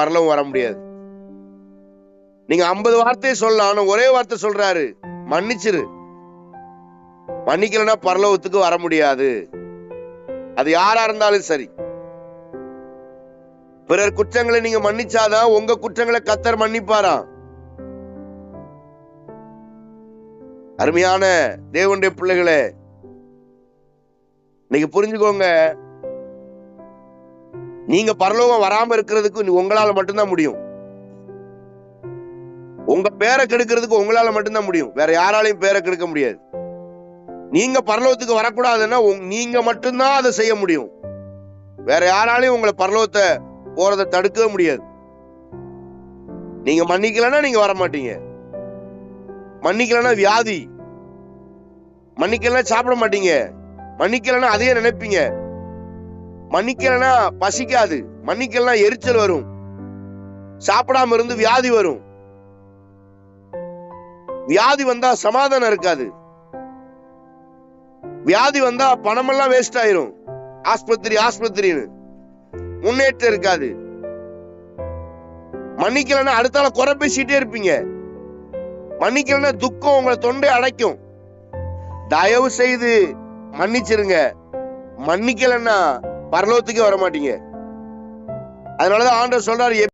பரலோகம் வர முடியாது. நீங்க 50 வார்த்தையை சொல்லலாம், ஆனா ஒரே வார்த்தை சொல்றாரு, மன்னிச்சிரு. மன்னிக்கலன்னா பரலோகத்துக்கு வர முடியாது. அது யாரா இருந்தாலும் சரி. பிறர் குற்றங்களை நீங்க மன்னிச்சாதான் உங்க குற்றங்களை கர்த்தர் மன்னிப்பாராம். அருமையான தேவனுடைய பிள்ளைகளே, நீங்க புரிஞ்சுக்கோங்க, நீங்க பரலோகம் வராம இருக்கிறதுக்கு உங்களால மட்டும்தான் முடியும். உங்க பேரை கெடுக்கிறதுக்கு உங்களால மட்டும்தான் முடியும். வேற யாராலையும் பேரை கெடுக்க முடியாது. நீங்க பரலோகத்துக்கு வரக்கூடாதுன்னா நீங்க மட்டும்தான் அதை செய்ய முடியும். வேற யாராலையும் உங்களை பரலோகத்தை போறதை தடுக்கவே முடியாது. நீங்க மன்னிக்கலன்னா நீங்க வர மாட்டீங்க. மன்னிக்கலன்னா வியாதி, மன்னிக்கலன்னா சாப்பிட மாட்டீங்க, மன்னிக்கலன்னா அதையே நினைப்பீங்க, மன்னிக்கலன்னா பசிக்காது, மன்னிக்கலன்னா எரிச்சல் வரும், சாப்பிடாம இருந்து வியாதி வரும். வியாதி வந்தா சமாதானம் இருக்காது. வியாதி வந்தா பணமெல்லாம் வேஸ்ட் ஆயிரும். ஆஸ்பத்திரின்னு முன்னேற்றம் இருக்காது. மன்னிக்கலன்னா அடுத்தால குறை பேசிட்டே இருப்பீங்க. மன்னிக்கலன்னா துக்கம் உங்களை தொண்டை அடைக்கும். தயவு செய்து மன்னிச்சிருங்க. மன்னிக்கலன்னா பரலோகத்துக்கே வர மாட்டீங்க. அதனாலதான் ஆண்டவர் சொல்றாரு,